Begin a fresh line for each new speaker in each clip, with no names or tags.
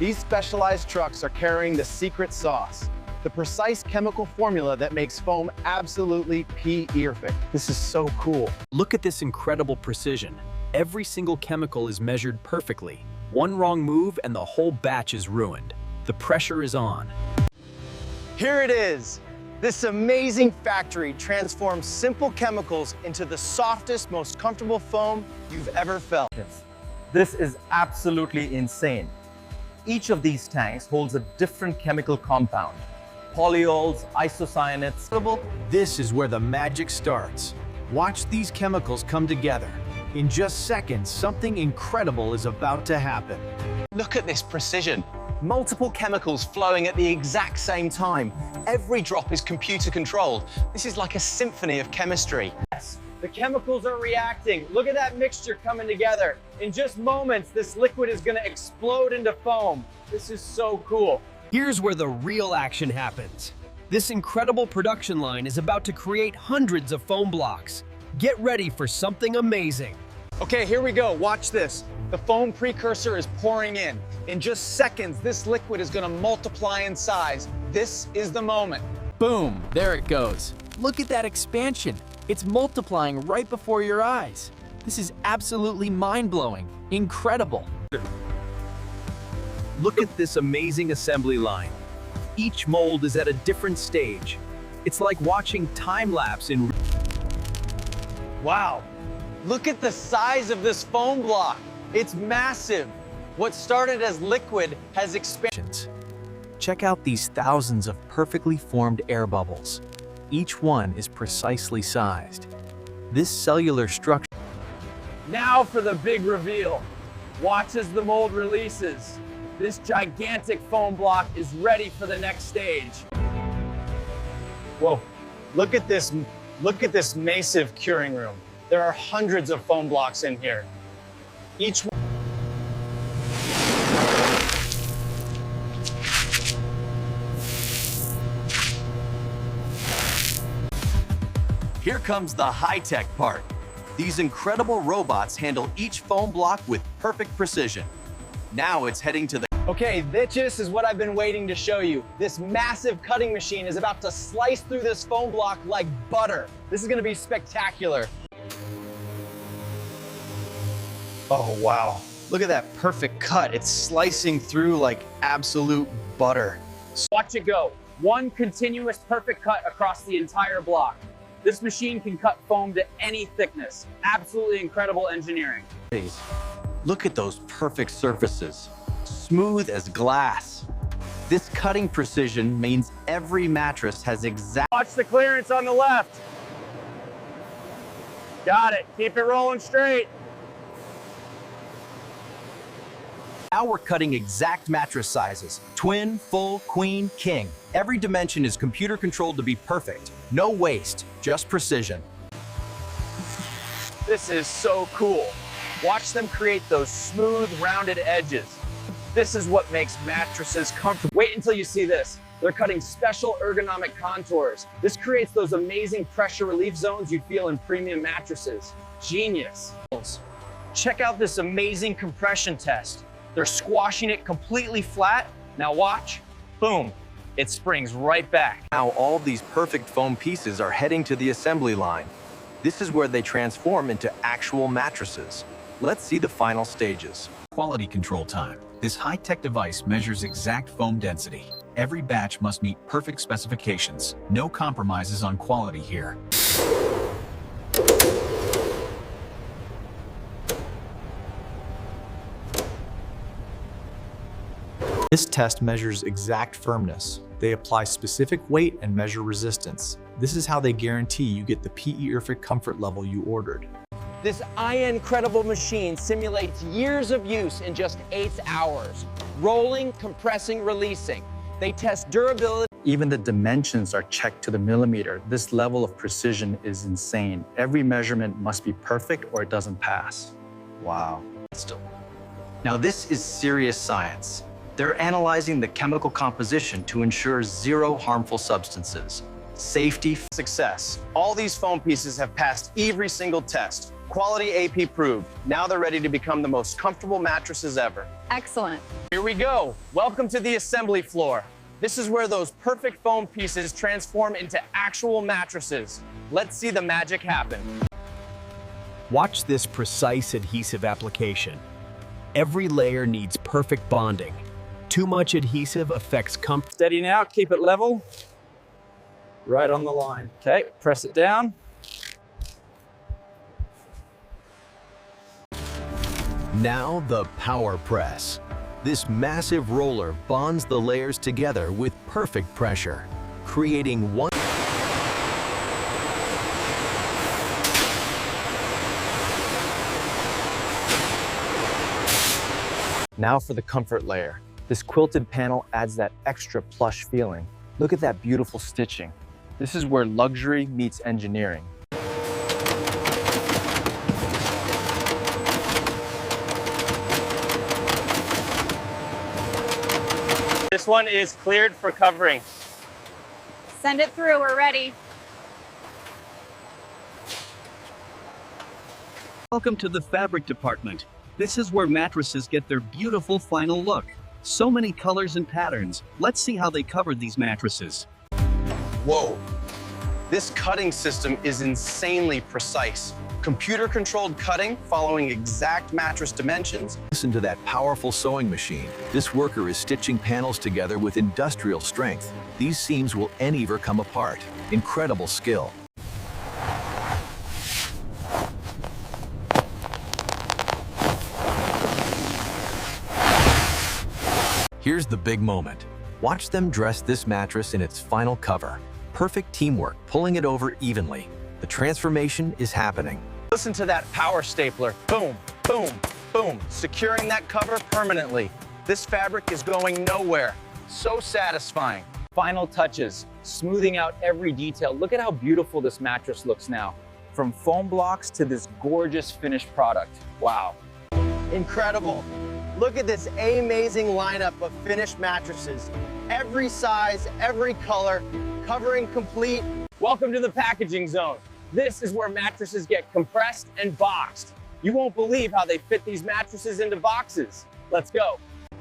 These specialized trucks are carrying the secret sauce, the precise chemical formula that makes foam absolutely perfect. This is so cool.
Look at this incredible precision. Every single chemical is measured perfectly. One wrong move and the whole batch is ruined. The pressure is on.
Here it is. This amazing factory transforms simple chemicals into the softest, most comfortable foam you've ever felt.
This is absolutely insane. Each of these tanks holds a different chemical compound. Polyols, isocyanates.
This is where the magic starts. Watch these chemicals come together. In just seconds, something incredible is about to happen.
Look at this precision. Multiple chemicals flowing at the exact same time. Every drop is computer controlled. This is like a symphony of chemistry. Yes, the chemicals are reacting. Look at that mixture coming together. In just moments, this liquid is going to explode into foam. This is so cool.
Here's where the real action happens. This incredible production line is about to create hundreds of foam blocks. Get ready for something amazing.
Okay, here we go. Watch this. The foam precursor is pouring in. In just seconds, this liquid is going to multiply in size. This is the moment.
Boom, there it goes. Look at that expansion. It's multiplying right before your eyes. This is absolutely mind-blowing, incredible.
Look at this amazing assembly line. Each mold is at a different stage. It's like watching time-lapse in...
Wow. Look at the size of this foam block. It's massive. What started as liquid has expanded.
Check out these thousands of perfectly formed air bubbles. Each one is precisely sized. This cellular structure...
Now for the big reveal. Watch as the mold releases. This gigantic foam block is ready for the next stage.
Whoa, look at this massive curing room. There are hundreds of foam blocks in here. Each one.
Here comes the high-tech part. These incredible robots handle each foam block with perfect precision. Now it's heading to the...
Okay, this is what I've been waiting to show you. This massive cutting machine is about to slice through this foam block like butter. This is gonna be spectacular. Oh, wow. Look at that perfect cut. It's slicing through like absolute butter.
Watch it go. One continuous perfect cut across the entire block. This machine can cut foam to any thickness. Absolutely incredible engineering.
Look at those perfect surfaces, smooth as glass. This cutting precision means every mattress has exact...
Watch the clearance on the left. Got it. Keep it rolling straight.
Now we're cutting exact mattress sizes. Twin, full, queen, king. Every dimension is computer controlled to be perfect. No waste, just precision.
This is so cool. Watch them create those smooth, rounded edges. This is what makes mattresses comfortable. Wait until you see this. They're cutting special ergonomic contours. This creates those amazing pressure relief zones you feel in premium mattresses. Genius. Check out this amazing compression test. They're squashing it completely flat. Now watch, boom, it springs right back.
Now all these perfect foam pieces are heading to the assembly line. This is where they transform into actual mattresses. Let's see the final stages.
Quality control time. This high-tech device measures exact foam density. Every batch must meet perfect specifications. No compromises on quality here.
This test measures exact firmness. They apply specific weight and measure resistance. This is how they guarantee you get the perfect comfort level you ordered.
This incredible machine simulates years of use in just 8 hours. Rolling, compressing, releasing. They test durability.
Even the dimensions are checked to the millimeter. This level of precision is insane. Every measurement must be perfect or it doesn't pass.
Wow. Now this is serious science. They're analyzing the chemical composition to ensure zero harmful substances.
safety, success. All these foam pieces have passed every single test. Quality AP proved. Now they're ready to become the most comfortable mattresses ever.
Excellent.
Here we go. Welcome to the assembly floor. This is where those perfect foam pieces transform into actual mattresses. Let's see the magic happen.
Watch this precise adhesive application. Every layer needs perfect bonding. Too much adhesive affects comfort.
Steady now, keep it level. Right on the line. Okay, press it down.
Now the power press. This massive roller bonds the layers together with perfect pressure, creating one.
Now for the comfort layer. This quilted panel adds that extra plush feeling. Look at that beautiful stitching. This is where luxury meets engineering.
This one is cleared for covering.
Send it through, we're ready.
Welcome to the fabric department. This is where mattresses get their beautiful final look. So many colors and patterns. Let's see how they covered these mattresses.
Whoa. This cutting system is insanely precise. Computer-controlled cutting following exact mattress dimensions.
Listen to that powerful sewing machine. This worker is stitching panels together with industrial strength. These seams will never come apart. Incredible skill. Here's the big moment. Watch them dress this mattress in its final cover. Perfect teamwork, pulling it over evenly. The transformation is happening.
Listen to that power stapler. Boom, boom, boom. Securing that cover permanently. This fabric is going nowhere. So satisfying.
Final touches, smoothing out every detail. Look at how beautiful this mattress looks now. From foam blocks to this gorgeous finished product. Wow.
Incredible. Look at this amazing lineup of finished mattresses. Every size, every color, covering complete. Welcome to the packaging zone. This is where mattresses get compressed and boxed. You won't believe how they fit these mattresses into boxes. Let's go.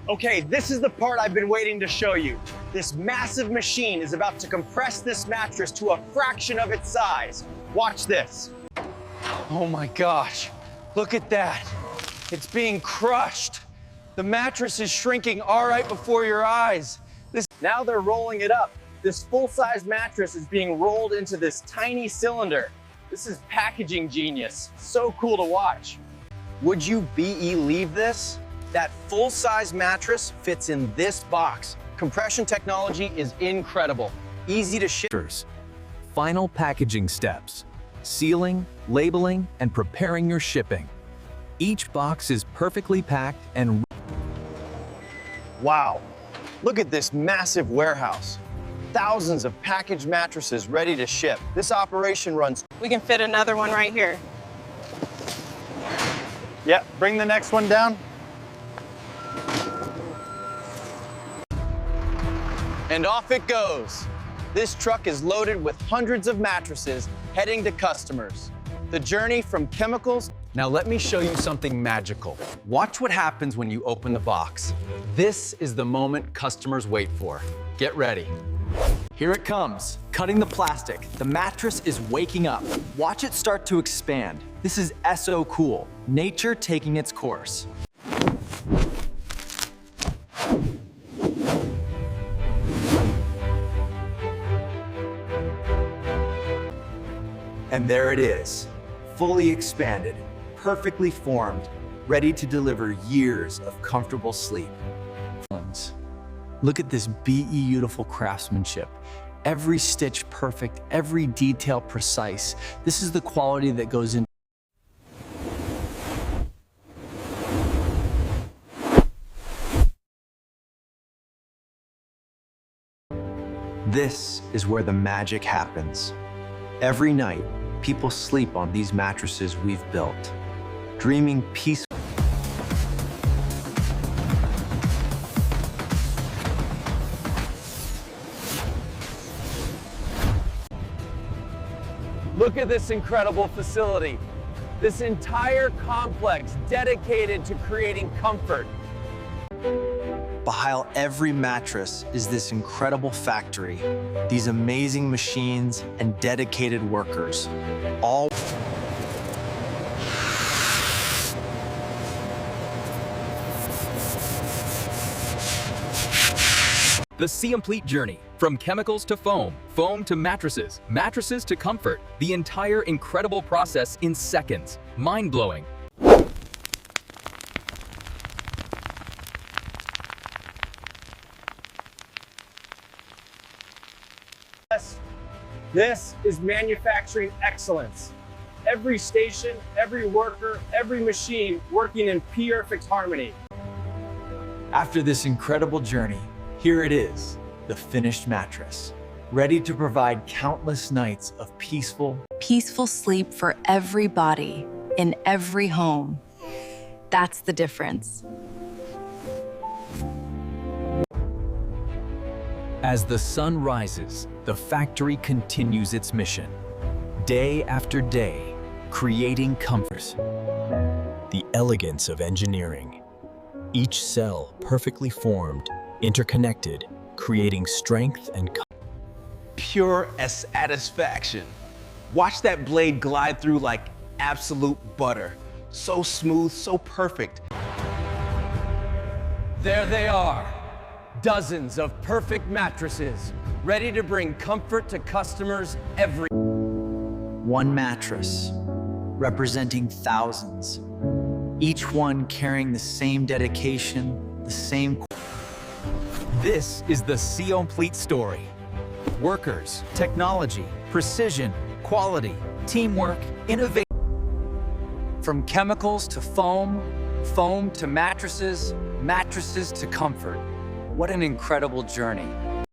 Okay, this is the part I've been waiting to show you. This massive machine is about to compress this mattress to a fraction of its size. Watch this. Oh my gosh, look at that. It's being crushed. The mattress is shrinking all right before your eyes. Now they're rolling it up. This full-size mattress is being rolled into this tiny cylinder. This is packaging genius. So cool to watch. Would you believe this? That full-size mattress fits in this box. Compression technology is incredible. Easy to ship.
Final packaging steps. Sealing, labeling, and preparing your shipping. Each box is perfectly packed and
Wow, look at this massive warehouse. Thousands of packaged mattresses ready to ship. This operation runs.
We can fit another one right here.
Yeah, bring the next one down. And off it goes. This truck is loaded with hundreds of mattresses heading to customers. The journey from chemicals. Now let me show you something magical. Watch what happens when you open the box. This is the moment customers wait for. Get ready.
Here it comes, cutting the plastic. The mattress is waking up. Watch it start to expand. This is so cool. Nature taking its course. And there it is, fully expanded, perfectly formed, ready to deliver years of comfortable sleep. Look at this beautiful craftsmanship. Every stitch perfect, every detail precise. This is the quality that goes in. This is where the magic happens. Every night, people sleep on these mattresses we've built, dreaming peacefully.
Look at this incredible facility. This entire complex dedicated to creating comfort.
Behind every mattress is this incredible factory, these amazing machines and dedicated workers, all
The C-Complete journey, from chemicals to foam, foam to mattresses, mattresses to comfort, the entire incredible process in seconds. Mind-blowing.
This is manufacturing excellence. Every station, every worker, every machine working in perfect harmony.
After this incredible journey, here it is, the finished mattress, ready to provide countless nights of peaceful
sleep for every body, in every home. That's the difference.
As the sun rises, the factory continues its mission. Day after day, creating comfort. The elegance of engineering. Each cell perfectly formed, interconnected, creating strength and
Pure as satisfaction. Watch that blade glide through like absolute butter. So smooth, so perfect.
There they are. Dozens of perfect mattresses, ready to bring comfort to customers every.
one mattress, representing thousands, each one carrying the same dedication, the same.
This is the C-Complete story. Workers, technology, precision, quality, teamwork, innovation.
From chemicals to foam, foam to mattresses, mattresses to comfort. What an incredible journey.